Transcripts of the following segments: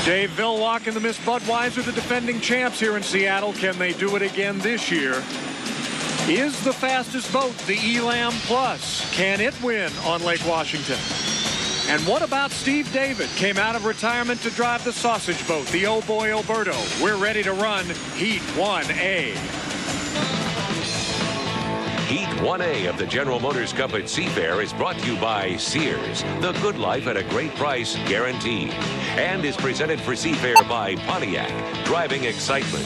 Dave Villwock and the Miss Budweiser, the defending champs here in Seattle. Can they do it again this year? Is the fastest boat the Elam Plus? Can it win on Lake Washington? And what about Steve David? Came out of retirement to drive the sausage boat, the Oh Boy Alberto. We're ready to run Heat 1A. Heat 1A of the General Motors Cup at Seafair is brought to you by Sears, the good life at a great price guaranteed, and is presented for Seafair by Pontiac, driving excitement.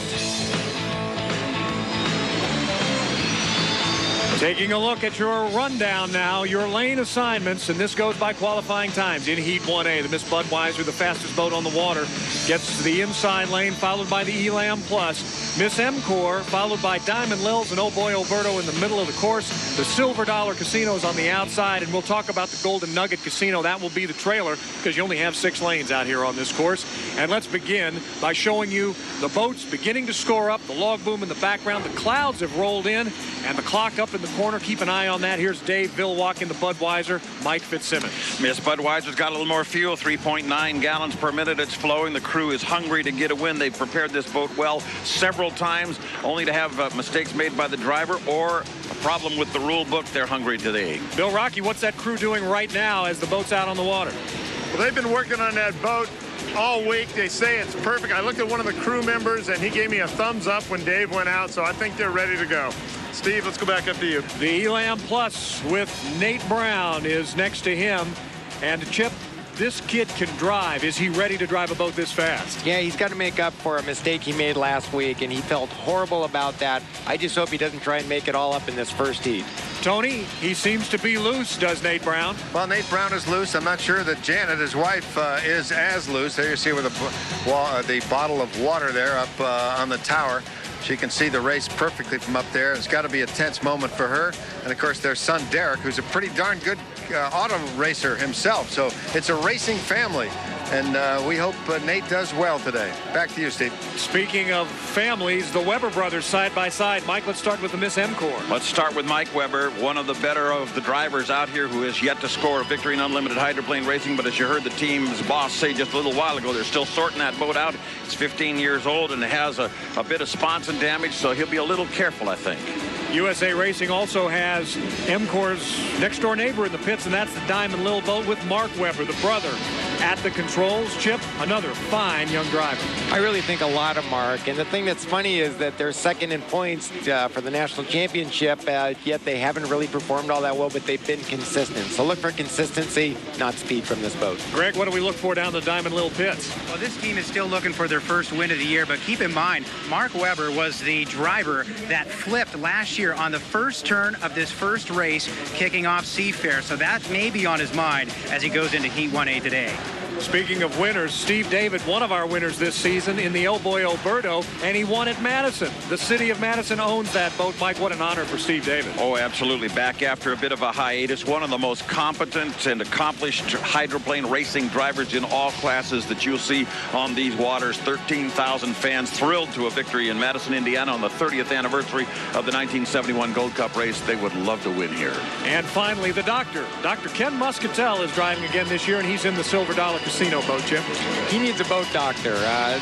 Taking a look at your rundown now, your lane assignments, and this goes by qualifying times. In Heat 1A, the Miss Budweiser, the fastest boat on the water, gets to the inside lane, followed by the Elam Plus. Miss M-Core, followed by Diamond Lils and Oh Boy Alberto in the middle of the course. The Silver Dollar Casino is on the outside, and we'll talk about the Golden Nugget Casino. That will be the trailer, because you only have 6 lanes out here on this course. And let's begin by showing you the boats beginning to score up, the log boom in the background. The clouds have rolled in, and the clock up in the corner. Keep an eye on that. Here's Dave Villwock in the Budweiser, Mike Fitzsimmons. Miss Budweiser's got a little more fuel, 3.9 gallons per minute. It's flowing. The crew is hungry to get a win. They've prepared this boat well several times, only to have mistakes made by the driver or a problem with the rule book. They're hungry today. Bill Rocky, what's that crew doing right now as the boat's out on the water? Well, they've been working on that boat all week. They say it's perfect. I looked at one of the crew members, and he gave me a thumbs up when Dave went out, so I think they're ready to go. Steve, let's go back up to you. The Elam Plus with Nate Brown is next to him. And Chip, this kid can drive. Is he ready to drive a boat this fast? Yeah, he's got to make up for a mistake he made last week, and he felt horrible about that. I just hope he doesn't try and make it all up in this first heat. Tony, he seems to be loose, does Nate Brown? Well, Nate Brown is loose. I'm not sure that Janet, his wife, is as loose. There you see with the bottle of water there up on the tower. She can see the race perfectly from up there. It's got to be a tense moment for her. And, of course, their son, Derek, who's a pretty darn good auto racer himself. So it's a racing family. And we hope Nate does well today. Back to you, Steve. Speaking of families, the Weber brothers side by side. Mike, let's start with the Miss M-Core. Let's start with Mike Weber, one of the better of the drivers out here who has yet to score a victory in unlimited hydroplane racing. But as you heard the team's boss say just a little while ago, they're still sorting that boat out. It's 15 years old and it has a bit of sponson damage, so he'll be a little careful, I think. USA Racing also has M-Core's next-door neighbor in the pits, and that's the Diamond Lil boat with Mark Weber, the brother, at the controls. Chip, another fine young driver. I really think a lot of Mark. And the thing that's funny is that they're second in points for the national championship, yet they haven't really performed all that well, but they've been consistent. So look for consistency, not speed from this boat. Greg, what do we look for down the Diamond Lil pits? Well, this team is still looking for their first win of the year, but keep in mind, Mark Weber was the driver that flipped last year on the first turn of this first race, kicking off Seafair. So that may be on his mind as he goes into Heat 1A today. Speaking of winners, Steve David, one of our winners this season in the Oh Boy Alberto, and he won at Madison. The city of Madison owns that boat. Mike, what an honor for Steve David. Oh, absolutely. Back after a bit of a hiatus, one of the most competent and accomplished hydroplane racing drivers in all classes that you'll see on these waters. 13,000 fans thrilled to a victory in Madison, Indiana on the 30th anniversary of the 1971 Gold Cup race. They would love to win here. And finally, the doctor. Dr. Ken Muscatel is driving again this year, and he's in the Silver Dollar Casino boat, Chip. He needs a boat doctor.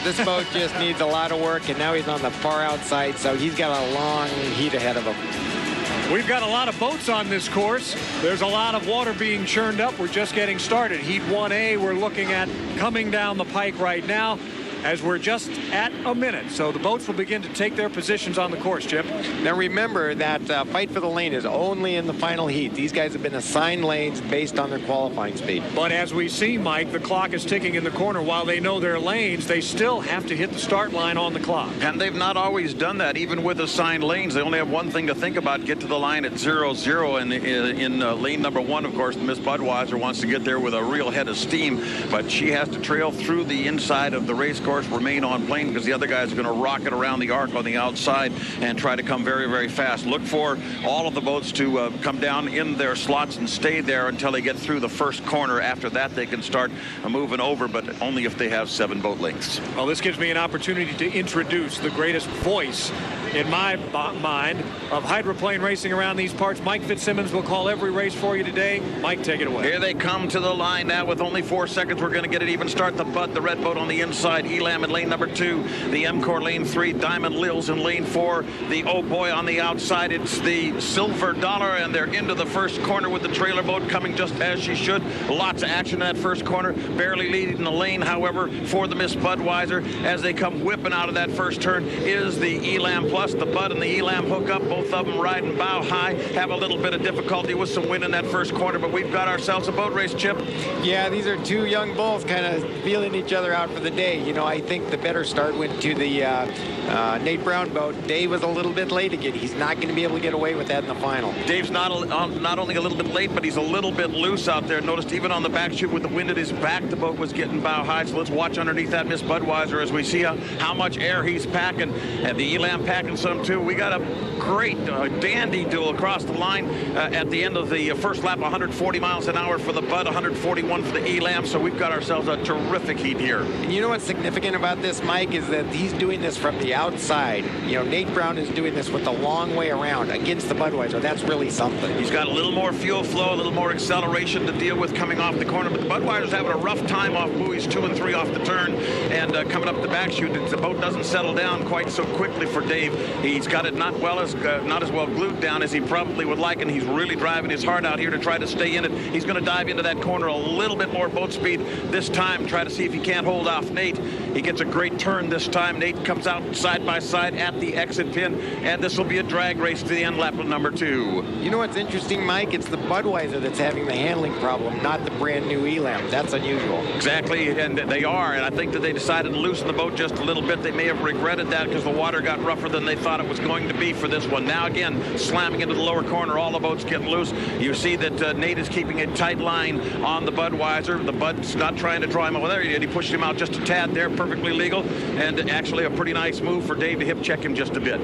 This boat just needs a lot of work, and now he's on the far outside, so he's got a long heat ahead of him. We've got a lot of boats on this course. There's a lot of water being churned up. We're just getting started. Heat 1A, we're looking at coming down the pike right now as we're just at a minute. So the boats will begin to take their positions on the course, Chip. Now remember that fight for the lane is only in the final heat. These guys have been assigned lanes based on their qualifying speed. But as we see, Mike, the clock is ticking in the corner. While they know their lanes, they still have to hit the start line on the clock. And they've not always done that, even with assigned lanes. They only have one thing to think about: get to the line at 0-0. And in lane number 1, of course, Miss Budweiser wants to get there with a real head of steam, but she has to trail through the inside of the race course, remain on plane, because the other guys are going to rocket around the arc on the outside and try to come very, very fast. Look for all of the boats to come down in their slots and stay there until they get through the first corner. After that, they can start moving over, but only if they have 7 boat lengths. Well, this gives me an opportunity to introduce the greatest voice in my mind, of hydroplane racing around these parts. Mike Fitzsimmons will call every race for you today. Mike, take it away. Here they come to the line now with only 4 seconds. We're going to get it even start. The Bud, the red boat on the inside. Elam in lane number 2. The MCOR lane 3. Diamond Lils in lane 4. The Oh Boy on the outside. It's the Silver Dollar, and they're into the first corner with the trailer boat coming just as she should. Lots of action in that first corner. Barely leading the lane, however, for the Miss Budweiser as they come whipping out of that first turn is the Elam Plus. The Bud and the Elam hook up, both of them riding bow high. Have a little bit of difficulty with some wind in that first corner, but we've got ourselves a boat race, Chip. Yeah, these are two young bulls kind of feeling each other out for the day. You know, I think the better start went to the Nate Brown boat. Dave was a little bit late again. He's not going to be able to get away with that in the final. Dave's not only a little bit late, but he's a little bit loose out there. Noticed even on the back chute with the wind at his back, the boat was getting bow high. So let's watch underneath that Miss Budweiser as we see how much air he's packing. And the Elam packing some too. We got a great dandy duel across the line at the end of the first lap. 140 miles an hour for the Bud, 141 for the Elam. So we've got ourselves a terrific heat here. And you know what's significant about this, Mike, is that he's doing this from the outside. You know, Nate Brown is doing this with the long way around against the Budweiser. That's really something. He's got a little more fuel flow, a little more acceleration to deal with coming off the corner. But the Budweiser's having a rough time off buoys 2 and 3 off the turn, and coming up the back chute. The boat doesn't settle down quite so quickly for Dave. He's got it not as well glued down as he probably would like, and he's really driving his heart out here to try to stay in it. He's going to dive into that corner a little bit more boat speed this time, try to see if he can't hold off Nate. He gets a great turn this time. Nate comes out side by side at the exit pin, and this will be a drag race to the end lap of number 2. You know what's interesting, Mike? It's the Budweiser that's having the handling problem, not the brand new Elam. That's unusual. Exactly, and they are, and I think that they decided to loosen the boat just a little bit. They may have regretted that because the water got rougher than they thought it was going to be for this one. Now again, slamming into the lower corner, all the boats getting loose. You see that Nate is keeping a tight line on the Budweiser. The Bud's not trying to draw him over there. He pushed him out just a tad there, perfectly legal, and actually a pretty nice move for Dave to hip check him just a bit.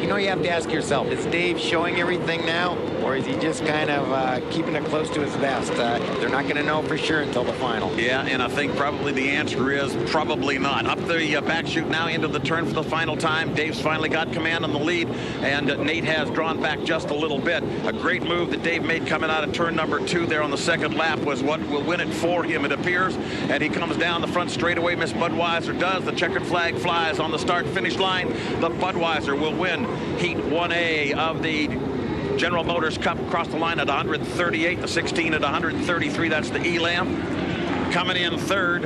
You know, you have to ask yourself, is Dave showing everything now, or is he just kind of keeping it close to his vest? They're not going to know for sure until the final. Yeah, and I think probably the answer is probably not. Up the back chute now into the turn for the final time. Dave's finally got command on the lead, and Nate has drawn back just a little bit. A great move that Dave made coming out of turn number 2 there on the second lap was what will win it for him, it appears. And he comes down the front straightaway. Miss Budweiser does. The checkered flag flies on the start-finish line. The Budweiser will win Heat 1A of the General Motors Cup across the line at 138. The 16 at 133. That's the Elam. Coming in third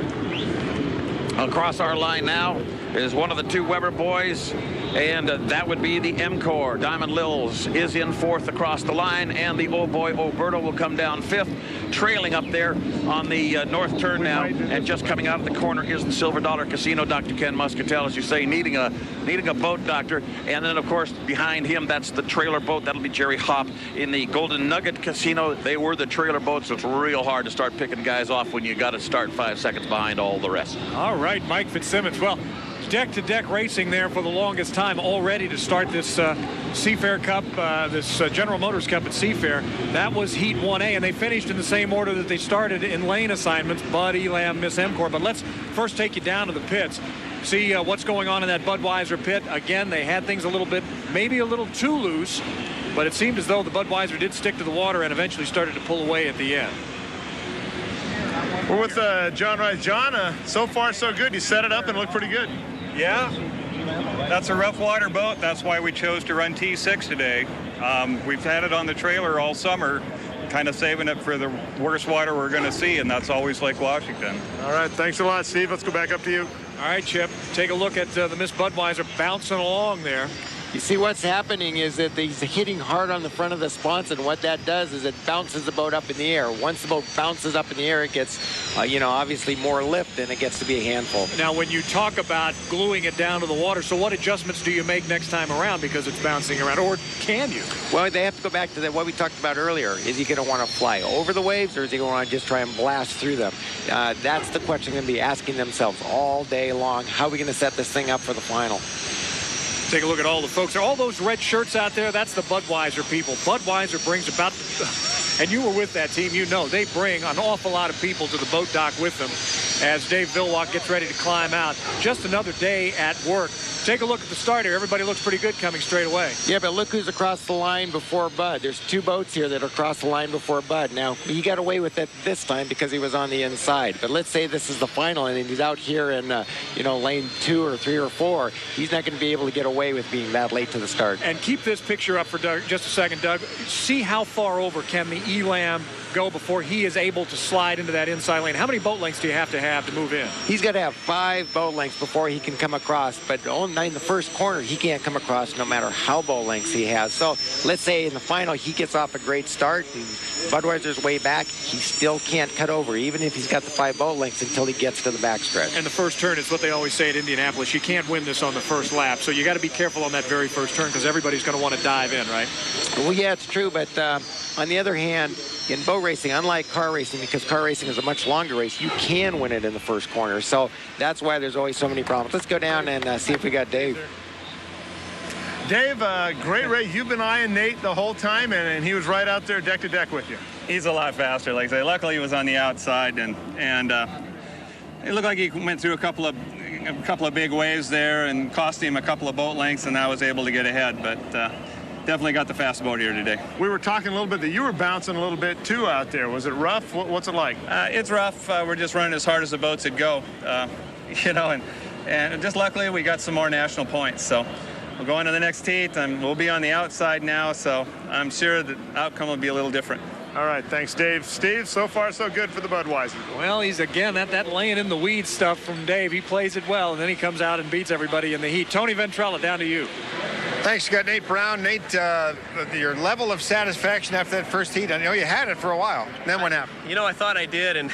across our line now is one of the 2 Weber boys, and that would be the MCOR. Diamond Lils is in 4th across the line, and the Oh Boy Oberto will come down 5th. Trailing up there on the north turn now, and just coming out of the corner is the Silver Dollar Casino. Dr. Ken Muscatel, as you say, needing a boat, Doctor. And then, of course, behind him, that's the trailer boat. That'll be Jerry Hopp in the Golden Nugget Casino. They were the trailer boats, so it's real hard to start picking guys off when you got to start 5 seconds behind all the rest. All right, Mike Fitzsimmons. Well, deck-to-deck racing there for the longest time, all ready to start this Seafair Cup, this General Motors Cup at Seafair. That was Heat 1A, and they finished in the same order that they started in lane assignments, Bud, Elam, Miss MCOR. But let's first take you down to the pits. See what's going on in that Budweiser pit. Again, they had things a little bit, maybe a little too loose, but it seemed as though the Budweiser did stick to the water and eventually started to pull away at the end. We're with John Rice. John, so far so good. You set it up and looked pretty good. Yeah, that's a rough water boat. That's why we chose to run T6 today. We've had it on the trailer all summer, kind of saving it for the worst water we're going to see, and that's always Lake Washington. All right, thanks a lot, Steve. Let's go back up to you. All right, Chip, take a look at the Miss Budweiser bouncing along there. You see what's happening is that he's hitting hard on the front of the sponson, and what that does is it bounces the boat up in the air. Once the boat bounces up in the air, it gets, obviously more lift, and it gets to be a handful. Now, when you talk about gluing it down to the water, so what adjustments do you make next time around because it's bouncing around, or can you? Well, they have to go back to what we talked about earlier. Is he going to want to fly over the waves, or is he going to want to just try and blast through them? That's the question they're going to be asking themselves all day long. How are we going to set this thing up for the final? Take a look at all the folks. All those red shirts out there, that's the Budweiser people. Budweiser brings about, and you were with that team, you know, they bring an awful lot of people to the boat dock with them. as Dave Vilwalk gets ready to climb out. Just another day at work. Take a look at the start here. Everybody looks pretty good coming straight away. Yeah, but look who's across the line before Bud. There's 2 boats here that are across the line before Bud. Now, he got away with it this time because he was on the inside. But let's say this is the final and he's out here in, lane 2 or 3 or 4. He's not going to be able to get away with being that late to the start. And keep this picture up for Doug, just a second, Doug. See how far over can the Elam go before he is able to slide into that inside lane. How many boat lengths do you have to move in? He's got to have 5 boat lengths before he can come across, but only in the first corner he can't come across no matter how boat lengths he has. So let's say in the final he gets off a great start and Budweiser's way back, he still can't cut over even if he's got the 5 boat lengths until he gets to the backstretch. And the first turn is what they always say at Indianapolis. You can't win this on the first lap, so you got to be careful on that very first turn because everybody's going to want to dive in, right? Well, yeah, it's true, but on the other hand, in boat racing, unlike car racing, because car racing is a much longer race, you can win it in the first corner. So that's why there's always so many problems. Let's go down and see if we got Dave. Dave, great race. You've been eyeing Nate the whole time, and he was right out there deck to deck with you. He's a lot faster, like I say. Luckily, he was on the outside, and it looked like he went through a couple of big waves there and cost him a couple of boat lengths, and I was able to get ahead. But definitely got the fast boat here today. We were talking a little bit that you were bouncing a little bit too out there. Was it rough? What's it like? It's rough. We're just running as hard as the boats would go, and just luckily we got some more national points. So we'll go into the next heat, and we'll be on the outside now. So I'm sure the outcome will be a little different. All right, thanks, Dave. Steve, so far so good for the Budweiser. Well, he's again that laying in the weeds stuff from Dave. He plays it well, and then he comes out and beats everybody in the heat. Tony Ventrella, down to you. Thanks. You got Nate Brown. Nate, your level of satisfaction after that first heat, I know you had it for a while. Then what happened? I thought I did, and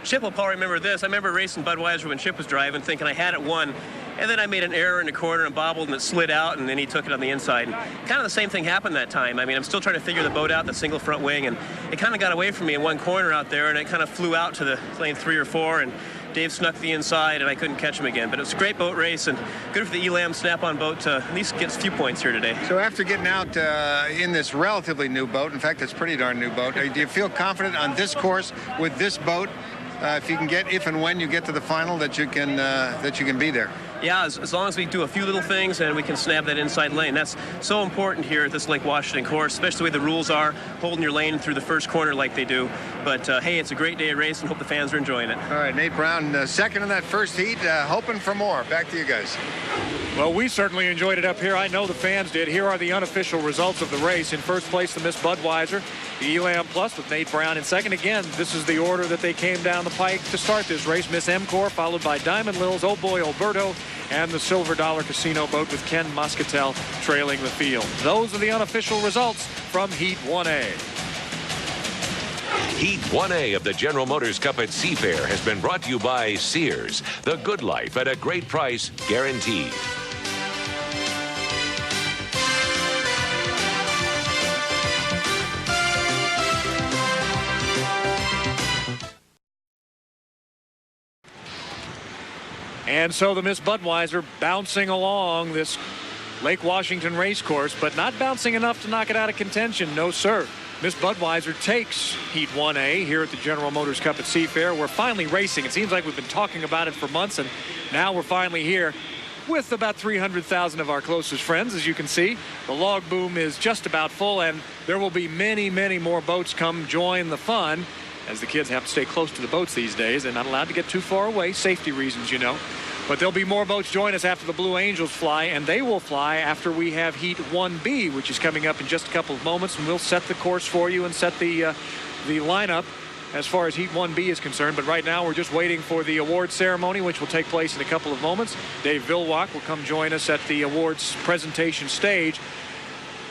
Chip will probably remember this. I remember racing Budweiser when Chip was driving, thinking I had it won. And then I made an error in the corner and bobbled, and it slid out, and then he took it on the inside. And kind of the same thing happened that time. I mean, I'm still trying to figure the boat out, the single front wing, and it kind of got away from me in one corner out there, and it kind of flew out to the lane 3 or 4, and Dave snuck the inside, and I couldn't catch him again. But it was a great boat race, and good for the Elam snap-on boat to at least get a few points here today. So after getting out in this relatively new boat, in fact, it's a pretty darn new boat, do you feel confident on this course with this boat, if and when you get to the final, that you can be there? Yeah, as long as we do a few little things and we can snap that inside lane. That's so important here at this Lake Washington course, especially the way the rules are, holding your lane through the first corner like they do. But, hey, it's a great day of race, and hope the fans are enjoying it. All right, Nate Brown, second in that first heat, hoping for more. Back to you guys. Well, we certainly enjoyed it up here. I know the fans did. Here are the unofficial results of the race. In first place, the Miss Budweiser, the Elam Plus with Nate Brown. In second, again, this is the order that they came down the pike to start this race. Miss M-Corps, followed by Diamond Lils, Oh Boy Alberto, and the Silver Dollar Casino boat with Ken Moscatel trailing the field. Those are the unofficial results from Heat 1A. Heat 1A of the General Motors Cup at Seafair has been brought to you by Sears. The good life at a great price, guaranteed. And so the Miss Budweiser bouncing along this Lake Washington race course, but not bouncing enough to knock it out of contention. No, sir. Miss Budweiser takes Heat 1A here at the General Motors Cup at Seafair. We're finally racing. It seems like we've been talking about it for months, and now we're finally here with about 300,000 of our closest friends. As you can see, the log boom is just about full, and there will be many, many more boats come join the fun, as the kids have to stay close to the boats these days. They're not allowed to get too far away, safety reasons, you know. But there'll be more boats join us after the Blue Angels fly, and they will fly after we have Heat 1B, which is coming up in just a couple of moments, and we'll set the course for you and set the lineup as far as Heat 1B is concerned. But right now we're just waiting for the award ceremony, which will take place in a couple of moments. Dave Vilwalk will come join us at the awards presentation stage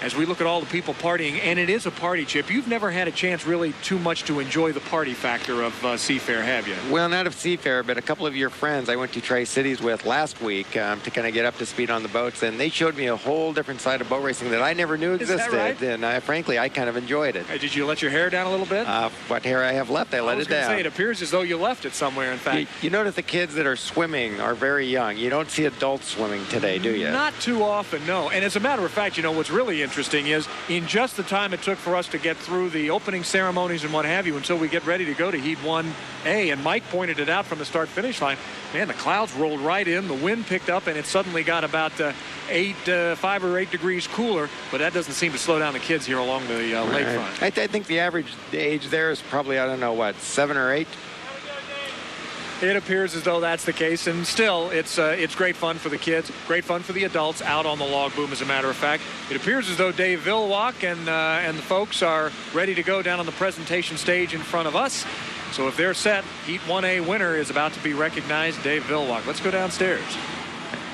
as we look at all the people partying, and it is a party, Chip. You've never had a chance really too much to enjoy the party factor of Seafair, have you? Well, not of Seafair, but a couple of your friends I went to Tri-Cities with last week to kind of get up to speed on the boats, and they showed me a whole different side of boat racing that I never knew existed. Is that right? And frankly, I kind of enjoyed it. Did you let your hair down a little bit? What hair I have left, I let it down. Say, it appears as though you left it somewhere, in fact. You notice the kids that are swimming are very young. You don't see adults swimming today, do you? Not too often, no. And as a matter of fact, you know, what's really interesting is in just the time it took for us to get through the opening ceremonies and what have you until we get ready to go to Heat 1A, and Mike pointed it out from the start-finish line, man, the clouds rolled right in, the wind picked up, and it suddenly got about 5 or 8 degrees cooler, but that doesn't seem to slow down the kids here along the lakefront. I think the average age there is probably, I don't know, what, 7 or 8? It appears as though that's the case, and still, it's great fun for the kids, great fun for the adults out on the log boom, as a matter of fact. It appears as though Dave Villwalk and the folks are ready to go down on the presentation stage in front of us. So if they're set, Heat 1A winner is about to be recognized, Dave Villwalk. Let's go downstairs.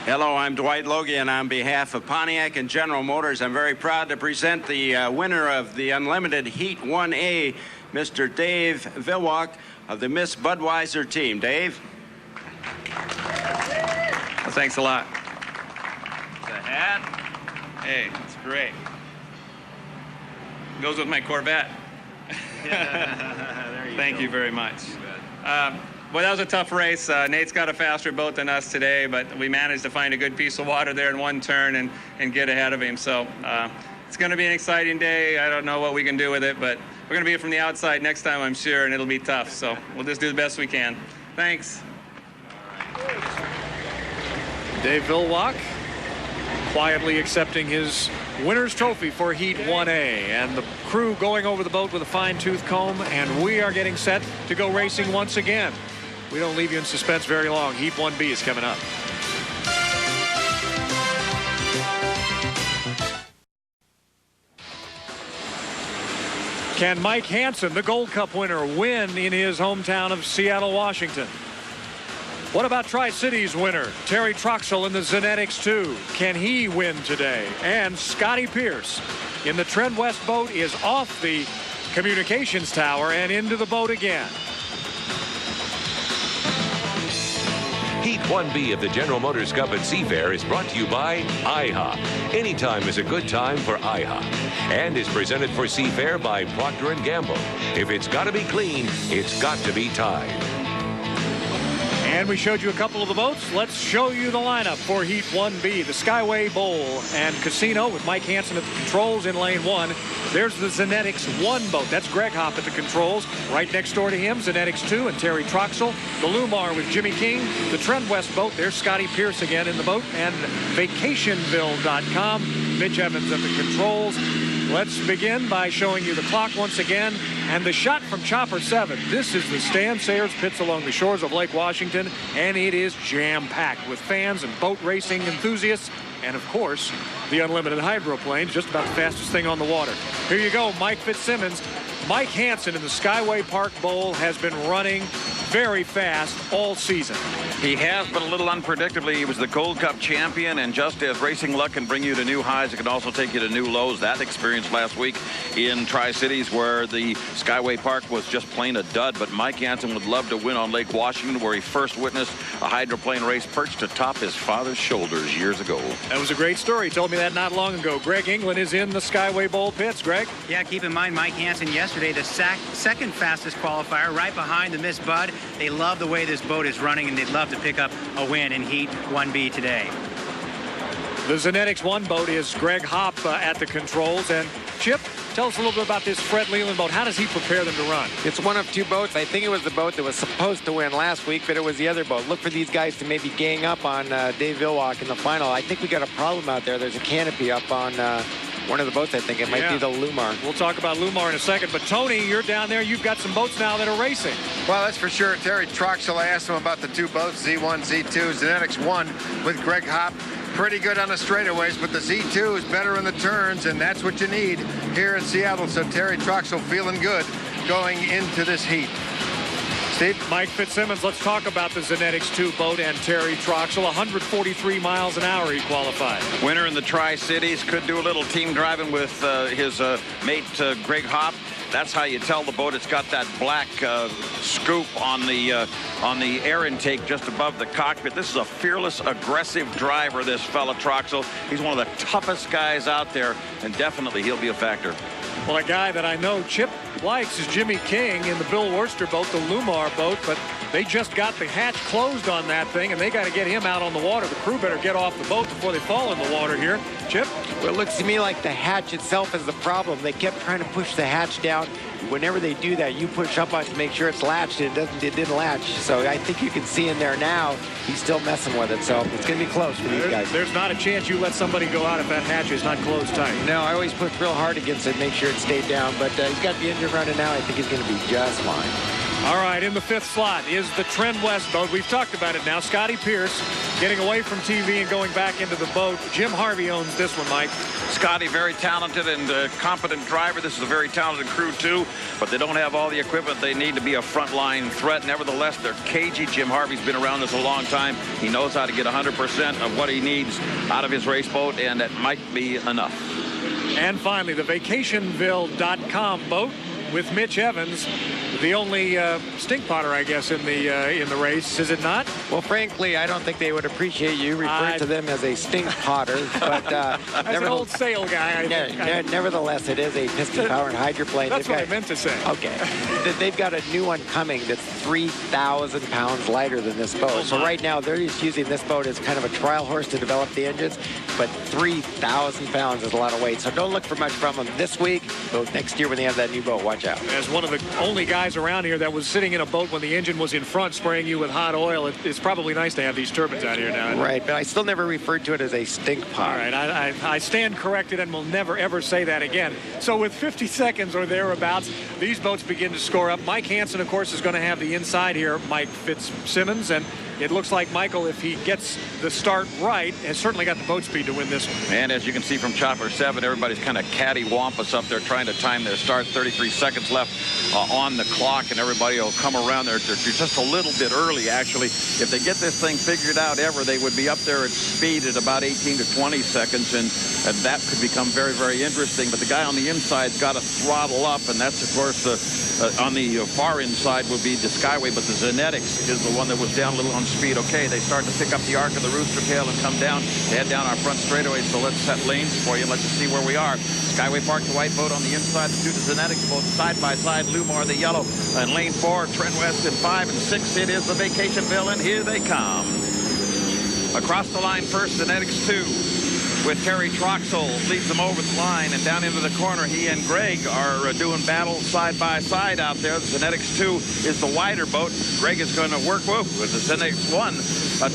Hello, I'm Dwight Logie, and on behalf of Pontiac and General Motors, I'm very proud to present the winner of the Unlimited Heat 1A, Mr. Dave Villwalk of the Miss Budweiser team. Dave? Well, thanks a lot. The hat? Hey, it's great. Goes with my Corvette. Thank you very much. Well, that was a tough race. Nate's got a faster boat than us today, but we managed to find a good piece of water there in one turn and get ahead of him. So it's going to be an exciting day. I don't know what we can do with it, but we're going to be from the outside next time, I'm sure, and it'll be tough. So we'll just do the best we can. Thanks. Dave Villwalk quietly accepting his winner's trophy for Heat 1A, and the crew going over the boat with a fine-tooth comb, and we are getting set to go racing once again. We don't leave you in suspense very long. Heat 1B is coming up. Can Mike Hansen, the Gold Cup winner, win in his hometown of Seattle, Washington? What about Tri-Cities winner Terry Troxell in the Zenetics 2? Can he win today? And Scotty Pierce in the Trend West boat is off the communications tower and into the boat again. Heat 1B of the General Motors Cup at Seafair is brought to you by IHA. Anytime is a good time for IHA. And is presented for Seafair by Procter & Gamble. If it's got to be clean, it's got to be Tide. And we showed you a couple of the boats. Let's show you the lineup for Heat 1B. The Skyway Bowl and Casino with Mike Hansen at the controls in lane 1. There's the Zenetics 1 boat. That's Greg Hopp at the controls. Right next door to him, Zenetics 2 and Terry Troxell. The Lumar with Jimmy King. The Trend West boat, there's Scotty Pierce again in the boat. And Vacationville.com, Mitch Evans at the controls. Let's begin by showing you the clock once again and the shot from Chopper 7. This is the Stan Sayers pits along the shores of Lake Washington, and it is jam-packed with fans and boat racing enthusiasts, and of course the unlimited hydroplanes, just about the fastest thing on the water. Here you go, Mike Fitzsimmons. Mike Hansen in the Skyway Park Bowl has been running very fast all season. He has, but a little unpredictably. He was the Gold Cup champion, and just as racing luck can bring you to new highs, it can also take you to new lows. That experience last week in Tri-Cities, where the Skyway Park was just plain a dud, but Mike Hansen would love to win on Lake Washington, where he first witnessed a hydroplane race perched atop his father's shoulders years ago. That was a great story. He told me that not long ago. Greg England is in the Skyway Bowl pits. Greg? Yeah, keep in mind Mike Hansen yesterday, the second fastest qualifier, right behind the Miss Bud. They love the way this boat is running, and they'd love to pick up a win in Heat 1B today. The Zenetics 1 boat is Greg Hopp at the controls. And Chip, tell us a little bit about this Fred Leland boat. How does he prepare them to run? It's one of 2 boats. I think it was the boat that was supposed to win last week, but it was the other boat. Look for these guys to maybe gang up on Dave Villwalk in the final. I think we got a problem out there. There's a canopy up on one of the boats. I think it might be the Lumar. We'll talk about Lumar in a second, but Tony, you're down there. You've got some boats now that are racing. Well, that's for sure. Terry Troxell, I asked him about the 2 boats, Z1, Z2. Zenetics 1 with Greg Hopp. Pretty good on the straightaways, but the Z2 is better in the turns, and that's what you need here in Seattle. So Terry Troxell feeling good going into this heat. Steve? Mike Fitzsimmons, let's talk about the Zenetics 2 boat and Terry Troxell. 143 miles an hour he qualified. Winner in the Tri-Cities, could do a little team driving with his mate Greg Hopp. That's how you tell the boat it's got that black scoop on the air intake just above the cockpit. This is a fearless, aggressive driver, this fella Troxell. He's one of the toughest guys out there, and definitely he'll be a factor. Well, a guy that I know Chip likes is Jimmy King in the Bill Worcester boat, the Lumar boat, but They just got the hatch closed on that thing, and they got to get him out on the water. The crew better get off the boat before they fall in the water here. Chip? Well, it looks to me like the hatch itself is the problem. They kept trying to push the hatch down. Whenever they do that, you push up on it to make sure it's latched, and it didn't latch. So I think you can see in there now, he's still messing with it. So it's going to be close for these guys. There's not a chance you let somebody go out if that hatch is not closed tight. No, I always push real hard against it, make sure it stayed down. But he's got the engine running now. I think he's going to be just fine. All right, in the 5th slot is the Trend West boat. We've talked about it now. Scotty Pierce getting away from TV and going back into the boat. Jim Harvey owns this one, Mike. Scotty, very talented and competent driver. This is a very talented crew, too, but they don't have all the equipment they need to be a frontline threat. Nevertheless, they're cagey. Jim Harvey's been around this a long time. He knows how to get 100% of what he needs out of his race boat, and that might be enough. And finally, the Vacationville.com boat with Mitch Evans, the only stink potter, I guess, in the race, is it not? Well, frankly, I don't think they would appreciate you referring to them as a stink potter. But as an old sail guy, nevertheless, it is a piston powered hydroplane. That's what I meant to say. Okay, they've got a new one coming that's 3,000 pounds lighter than this boat. So right now, they're just using this boat as kind of a trial horse to develop the engines. But 3,000 pounds is a lot of weight. So don't look for much from them this week. But next year when they have that new boat, watch out. As one of the only guys around here that was sitting in a boat when the engine was in front spraying you with hot oil, it's probably nice to have these turbines out here now. Right, but I still never referred to it as a stink pot. All right, I stand corrected and will never, ever say that again. So with 50 seconds or thereabouts, these boats begin to score up. Mike Hansen, of course, is going to have the inside here, Mike Fitzsimmons, and it looks like Michael, if he gets the start right, has certainly got the boat speed to win this one. And as you can see from Chopper 7, everybody's kind of cattywampus up there trying to time their start. 33 seconds left on the clock, and everybody will come around there. They're just a little bit early, actually. If they get this thing figured out ever, they would be up there at speed at about 18 to 20 seconds, and that could become very, very interesting. But the guy on the inside's got to throttle up, and that's, of course, on the far inside would be the Skyway, but the Zenetics is the one that was down a little on speed. Okay, they start to pick up the arc of the Rooster Tail and come down. They head down our front straightaway, so let's set lanes for you and let's see where we are. Skyway parked the white boat on the inside. The two Zenetics both side by side. Lumar the yellow. And lane 4, Trend West in 5 and 6. It is the Vacationville, and here they come. Across the line first, Zenetics 2. With Terry Troxel leads them over the line, and down into the corner, he and Greg are doing battle side by side out there. The Zenetics 2 is the wider boat. Greg is going to work with the Zenetics 1.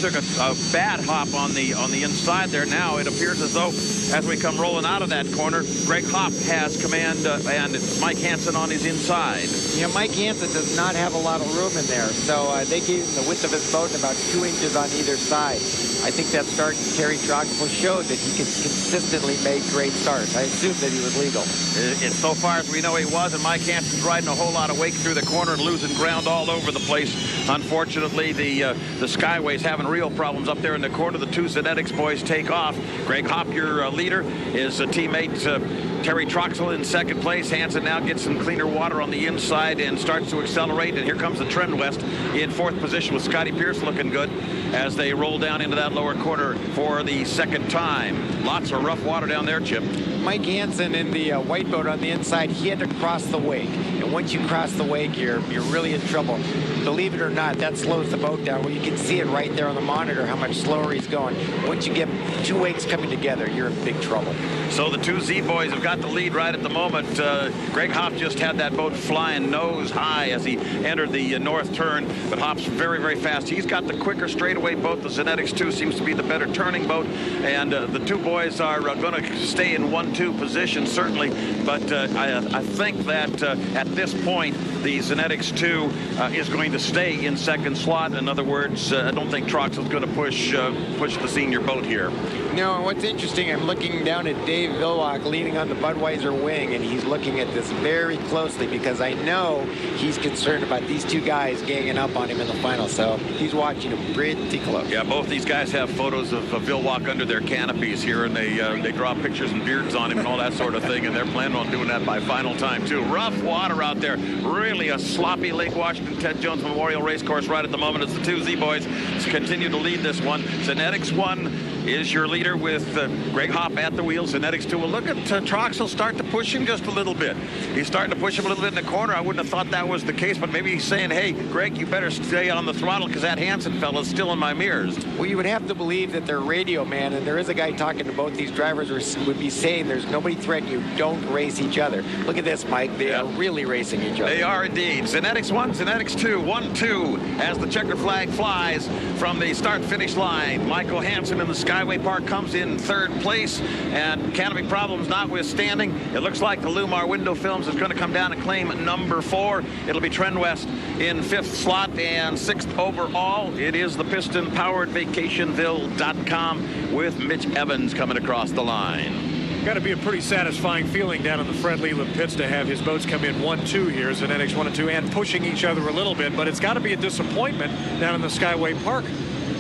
Took a bad hop on the inside there. Now it appears as though, as we come rolling out of that corner, Greg Hopp has command, and it's Mike Hansen on his inside. Yeah, Mike Hansen does not have a lot of room in there, so they gave him the width of his boat and about 2 inches on either side. I think that start Terry Troxel showed that he can consistently make great starts. I assume that he was legal. And so far as we know, he was, and Mike Hansen's riding a whole lot of wake through the corner and losing ground all over the place. Unfortunately, the Skyway's having real problems up there in the corner. The two Zenetics boys take off. Greg Hopp, your leader, is a teammate Terry Troxel in second place. Hansen now gets some cleaner water on the inside and starts to accelerate. And here comes the Trend West in fourth position with Scotty Pierce looking good as they roll down into that lower corner for the second time. Lots of rough water down there, Chip. Mike Hansen in the white boat on the inside, he had to cross the wake. And once you cross the wake, you're really in trouble. Believe it or not, that slows the boat down. Well, you can see it right there on the monitor how much slower he's going. Once you get two wakes coming together, you're in big trouble. So the two Z boys have got the lead right at the moment. Greg Hopp just had that boat flying nose high as he entered the north turn, but Hopp's very, very fast. He's got the quicker straightaway boat. The Zenetics 2 seems to be the better turning boat, and the two boys are going to stay in 1-2 position, certainly, but I think that at this point, the Zenetics 2 is going to stay in second slot. In other words, I don't think Troxel's going to push the senior boat here. No, and what's interesting, I'm looking down at Dave Vilwalk leaning on the Budweiser wing, and he's looking at this very closely because I know he's concerned about these two guys ganging up on him in the final, so he's watching him pretty close. Yeah, both these guys have photos of Vilwalk under their canopies here, and they draw pictures and beards on him and all that sort of thing, and they're planning on doing that by final time, too. Rough water out there. Really a sloppy Lake Washington Ted Jones Memorial Racecourse right at the moment as the two Z boys continue to lead this one. Zenetics 1 is your leader with Greg Hopp at the wheel. Zenetics 2. Well, look at Troxel start to push him just a little bit. He's starting to push him a little bit in the corner. I wouldn't have thought that was the case, but maybe he's saying, hey, Greg, you better stay on the throttle because that Hansen fella's still in my mirrors. Well, you would have to believe that they're radio man, and there is a guy talking to both these drivers would be saying there's nobody threatening you. Don't race each other. Look at this, Mike. They are really racing each other. They are indeed. Zenetics 1, Zenetics 2, 1-2 as the checker flag flies from the start-finish line. Michael Hansen in the Skyway Park comes in third place, and canopy problems notwithstanding, it looks like the Lumar window films is going to come down and claim number 4. It'll be Trend West in 5th slot and 6th overall. It is the piston-powered vacationville.com with Mitch Evans coming across the line. Got to be a pretty satisfying feeling down in the Fred Leland pits to have his boats come in 1-2 here, Zenetics 1 and 2, and pushing each other a little bit. But it's got to be a disappointment down in the Skyway Park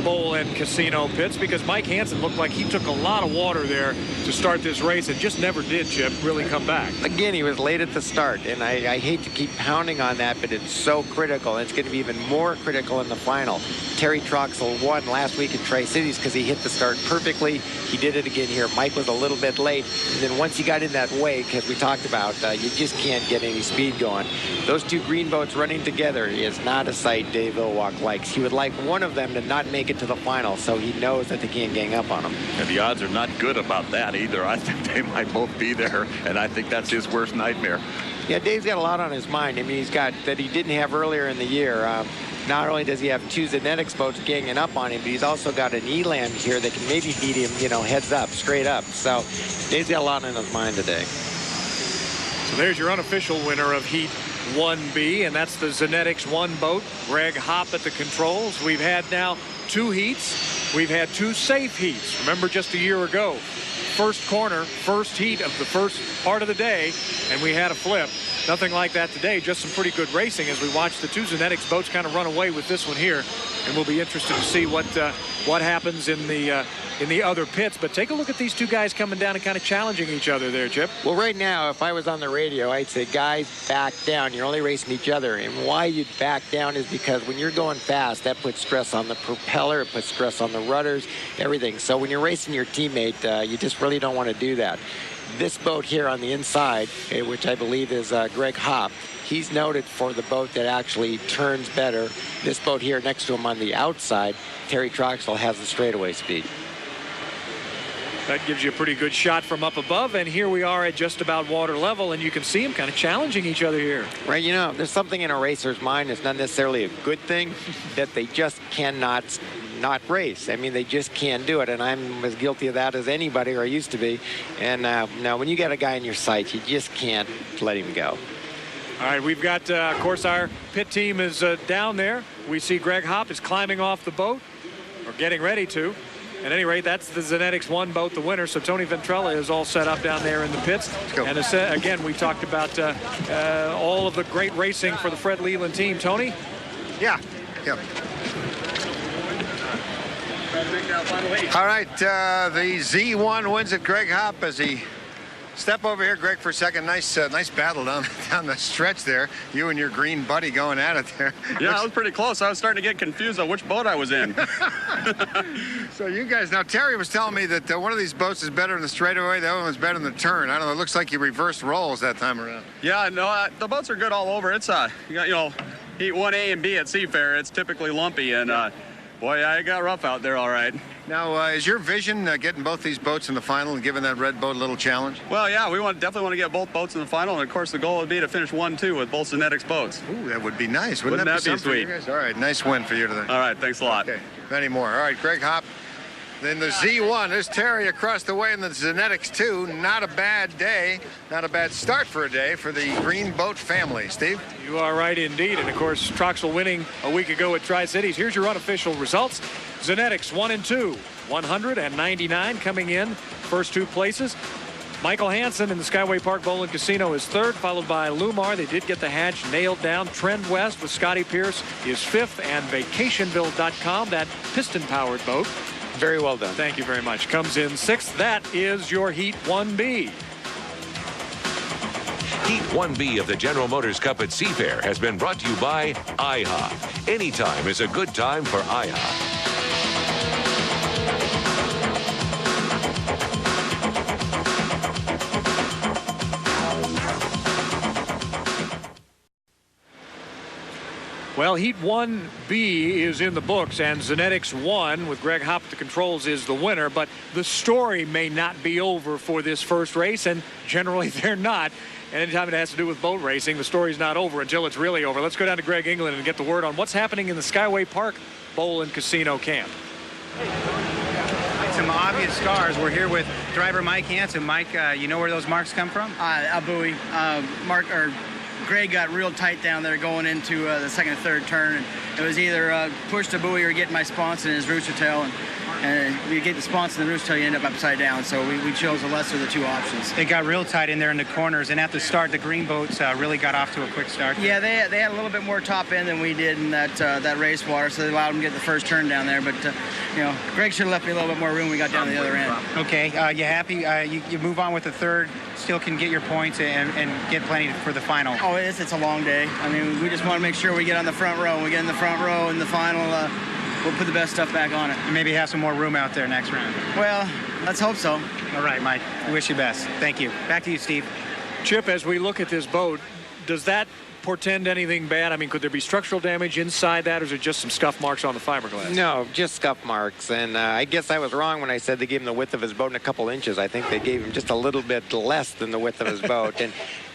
Bowl and Casino pits, because Mike Hansen looked like he took a lot of water there to start this race and just never did, Chip, really come back. Again, he was late at the start, and I hate to keep pounding on that, but it's so critical, and it's going to be even more critical in the final. Terry Troxel won last week in Tri-Cities because he hit the start perfectly. He did it again here. Mike was a little bit late, and then once he got in that wake, as we talked about, you just can't get any speed going. Those two green boats running together is not a sight Dave Villwock likes. He would like one of them to not make it to the final, so he knows that they can't gang up on him. And the odds are not good about that either. I think they might both be there, and I think that's his worst nightmare. Yeah, Dave's got a lot on his mind. I mean, he's got that he didn't have earlier in the year. Not only does he have two Zenetics boats ganging up on him, but he's also got an Elam here that can maybe beat him, you know, heads up, straight up. So Dave's got a lot on his mind today. So there's your unofficial winner of Heat 1B, and that's the Zenetics 1 boat. Greg Hopp at the controls. We've had now 2 heats. We've had 2 safe heats. Remember just a year ago, first corner, first heat of the first part of the day, and we had a flip. Nothing like that today, just some pretty good racing as we watch the 2 Zenetics boats kind of run away with this one here, and we'll be interested to see what happens in the other pits. But take a look at these 2 guys coming down and kind of challenging each other there, Chip. Well, right now, if I was on the radio, I'd say, guys, back down. You're only racing each other. And why you'd back down is because when you're going fast, that puts stress on the propeller, it puts stress on the rudders, everything. So when you're racing your teammate, you just really don't want to do that. This boat here on the inside, which I believe is Greg Hopp, he's noted for the boat that actually turns better. This boat here next to him on the outside, Terry Troxel, has the straightaway speed. That gives you a pretty good shot from up above, and here we are at just about water level, and you can see them kind of challenging each other here. Right, you know, there's something in a racer's mind that's not necessarily a good thing, that they just cannot not race. I mean, they just can't do it, and I'm as guilty of that as anybody, or I used to be. And now when you got a guy in your sights, you just can't let him go. All right, we've got, of course, our pit team is down there. We see Greg Hopp is climbing off the boat, or getting ready to. At any rate, that's the Zenetics 1 boat, the winner. So Tony Ventrella is all set up down there in the pits. And again, we talked about all of the great racing for the Fred Leland team. Tony? Yeah. All right, the Z1 wins it. Greg Hopp as he step over here, Greg, for a second. Nice battle down the stretch there. You and your green buddy going at it there. Yeah, I was pretty close. I was starting to get confused on which boat I was in. So you guys, now Terry was telling me that one of these boats is better in the straightaway, the other one's better in the turn. I don't know, it looks like you reversed roles that time around. Yeah, no, the boats are good all over. It's you know, Heat 1A and B at Seafair, it's typically lumpy, and boy, I got rough out there all right. Now, is your vision getting both these boats in the final and giving that red boat a little challenge? Well, yeah, we definitely want to get both boats in the final, and of course the goal would be to finish 1-2 with both Zenetics boats. Ooh, that would be nice. Wouldn't that be sweet? All right, nice win for you today. All right, thanks a lot. Okay, many more. All right, Greg Hopp. Then the Z1, there's Terry across the way in the Zenetics 2. Not a bad day, not a bad start for a day for the Green Boat family. Steve? You are right indeed. And of course, Troxel winning a week ago at Tri-Cities. Here's your unofficial results. Zenetics 1 and 2, 199 coming in, first 2 places. Michael Hansen in the Skyway Park Bowl and Casino is 3rd, followed by Lumar. They did get the hatch nailed down. Trend West with Scotty Pierce is 5th, and Vacationville.com, that piston-powered boat. Very well done. Thank you very much. Comes in 6th. That is your Heat 1B. Heat 1B of the General Motors Cup at Seafair has been brought to you by IHA. Anytime is a good time for IHA. Well, Heat 1B is in the books, and Zenetics 1 with Greg Hopp at the controls is the winner, but the story may not be over for this first race, and generally they're not. And anytime it has to do with boat racing, the story's not over until it's really over. Let's go down to Greg England and get the word on what's happening in the Skyway Park Bowl and Casino Camp. Some obvious scars. We're here with driver Mike Hansen. Mike, you know where those marks come from? A buoy. Greg got real tight down there going into the second and third turn. And it was either push the buoy or get my sponson in his rooster tail. And you get the sponson in the rooster tail, you end up upside down. So we chose the lesser of the two options. They got real tight in there in the corners. And at the start, the green boats really got off to a quick start. Yeah, they had a little bit more top end than we did in that race water. So they allowed them to get the first turn down there. But, you know, Greg should have left me a little bit more room when we got down to the other end. Okay, you happy? You move on with the third, still can get your points and get plenty for the final. Oh, it's a long day. I mean, we just want to make sure we get on the front row. When we get in the front row in the final, we'll put the best stuff back on it. And maybe have some more room out there next round. Well, let's hope so. All right, Mike. We wish you best. Thank you. Back to you, Steve. Chip, as we look at this boat, does that portend anything bad? I mean, could there be structural damage inside that, or is it just some scuff marks on the fiberglass? No, just scuff marks. And I guess I was wrong when I said they gave him the width of his boat in a couple inches. I think they gave him just a little bit less than the width of his boat.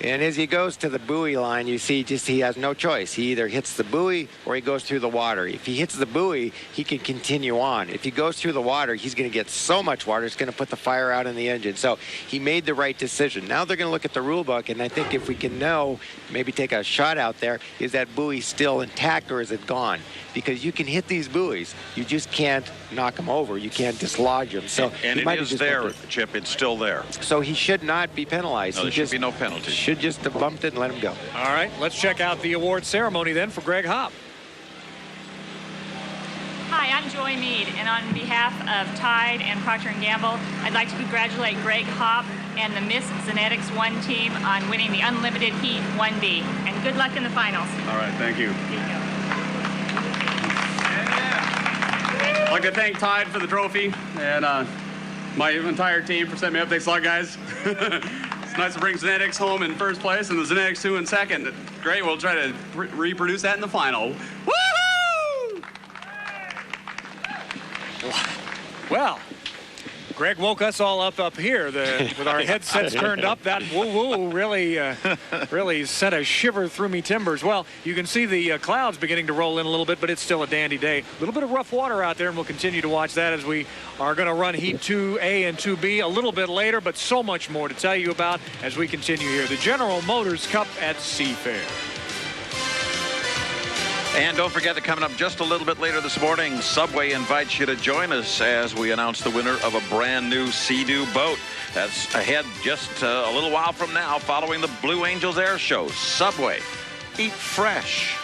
And as he goes to the buoy line, you see just he has no choice. He either hits the buoy or he goes through the water. If he hits the buoy, he can continue on. If he goes through the water, he's going to get so much water, it's going to put the fire out in the engine. So he made the right decision. Now they're going to look at the rule book, and I think if we can know, maybe take a shot out there, is that buoy still intact or is it gone? Because you can hit these buoys, you just can't knock them over. You can't dislodge them. So and it is there, Chip. It's still there. So he should not be penalized. No, there should be no penalty. Should just have bumped it and let him go. All right, let's check out the award ceremony then for Greg Hopp. Hi, I'm Joy Mead, and on behalf of Tide and Procter & Gamble, I'd like to congratulate Greg Hopp and the Miss Zenetics 1 team on winning the Unlimited Heat 1B. And good luck in the finals. All right, thank you. Here you go. I'd like to thank Tide for the trophy and my entire team for setting me up. Thanks a lot, guys. It's nice to bring Zenetics home in first place and the Zenetics 2 in second. Great, we'll try to reproduce that in the final. Woohoo! Well, Greg woke us all up here with our headsets turned up. That woo-woo really sent a shiver through me timbers. Well, you can see the clouds beginning to roll in a little bit, but it's still a dandy day. A little bit of rough water out there, and we'll continue to watch that as we are going to run Heat 2A and 2B a little bit later, but so much more to tell you about as we continue here. The General Motors Cup at Seafair. And don't forget that coming up just a little bit later this morning, Subway invites you to join us as we announce the winner of a brand new Sea-Doo boat. That's ahead just a little while from now following the Blue Angels Air Show. Subway, eat fresh.